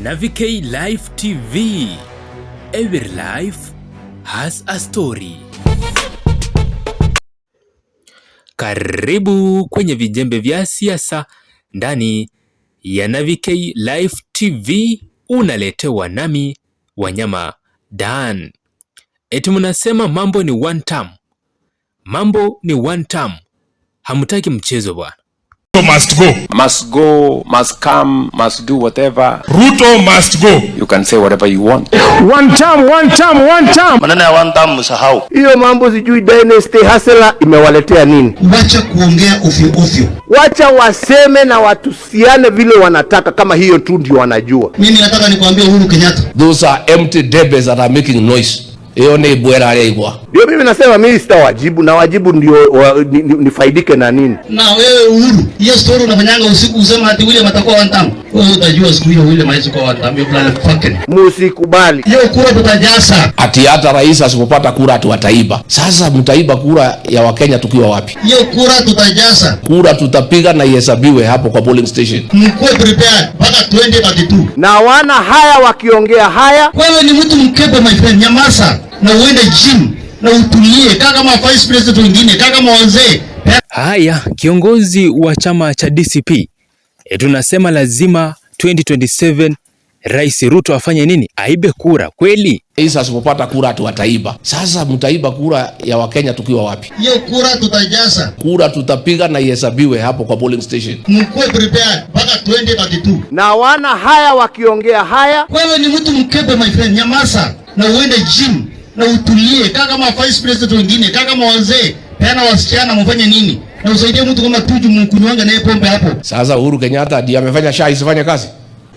NavyK Live TV. Every life has a story. Karibu kwenye vijembe vya siasa ndani ya NavyK Live TV, unaletewa nami Wanyama Dan. Eti mnasema mambo ni one term. Mambo ni one term. Hamutaki mchezo bwana. Must go. Must go, must come, must do whatever. Ruto must go. You can say whatever you want. One term, one term, one term. Maneno ya one term msahau. Hiyo mambo sijui dynasty hustler imewaletea nini? Wacha kuongea ovyo ovyo. Wacha waseme na watusiane vile wanataka, kama hiyo tu ndio wanajua. Mimi nataka nikwambie Uhuru Kenyatta. Those are empty debbates that are making noise. Hiyo ni bwera aligwa. Ndio mimi nasema mimi sitawajibu, na wajibu ndio nifaidike na nini? Na wewe Uhuru, hiyo story unafanyanga usiku usema ati William atakuwa one term. Wewe utajua siku hiyo William haitakuwa one term, hiyo plan fucking. Musikubali. Hiyo kura tutajaza. Ati hata rais asipopata kura atu wataiba. Sasa mtaiba kura ya Wakenya tukiwa wapi? Hiyo kura tutajaza. Kura tutapiga na ihesabiwe hapo kwa polling station. Mkuwe prepared mpaka 2032. Na wana haya wakiongea haya. Wewe ni mtu mkebe my friend, nyamaza na uende gym na utulie kama vice president wengine, kama wazee. Haya, kiongozi wa chama cha DCP tunasema lazima 2027 Rais Ruto afanye nini? Aibe kura kweli? Rais asipopata kura atu wataiba. Sasa mtaiba kura ya Wakenya tukiwa wapi? Hiyo kura tutajaza. Kura tutapiga na ihesabiwe hapo kwa polling station. Mkuwe prepared mpaka 2032. Na wana haya wakiongea haya. Wewe ni mtu mkebe my friend, nyamaza na uende gym na utulie kama vice president wengine, kama wazee. Peana wasichana mfanye nini? Na usaidie mtu kama Tuju mkunywanga naye pombe hapo. Sasa Uhuru Kenyatta ndiye amefanya SHA isifanye kazi?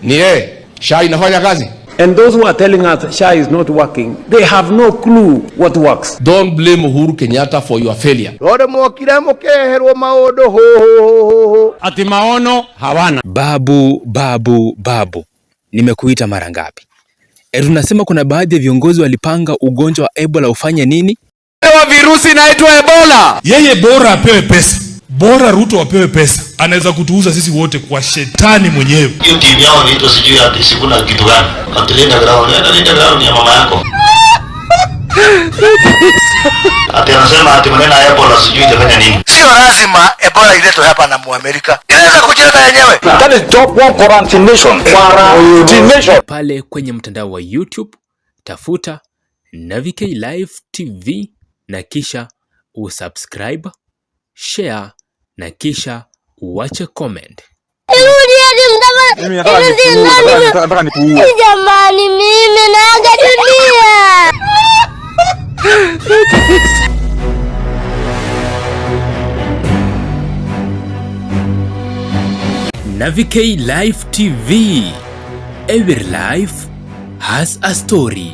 Ni yeye. SHA inafanya kazi? And those who are telling us SHA is not working, they have no clue what works. Don't blame Uhuru Kenyatta for your failure. Ode mwokire mukeherwo maodo ho. Ati maono hawana. Babu. Nimekuita mara ngapi? Tunasema kuna baadhi ya viongozi walipanga ugonjwa wa Ebola ufanye nini? Ewa virusi inaitwa Ebola. Yeye bora apewe pesa. Bora Ruto apewe pesa. Anaweza kutuuza sisi wote kwa shetani mwenyewe. Hiyo timu yao inaitwa sijui ati sikuna kitu gani. Atilinda ground. Atilinda ground ya mama yako. Ati anasema ati maneno ya Ebola sijui itafanya nini. Sio lazima Ebola iletwe hapa na Muamerika. Inaweza kujileta yenyewe. That is top one quarantination. Pale kwenye mtandao wa YouTube tafuta NavyK Live TV na kisha usubscribe, share na kisha uache comment. Jamani, mimi naaga dunia. NavyK Live TV. Every life has a story.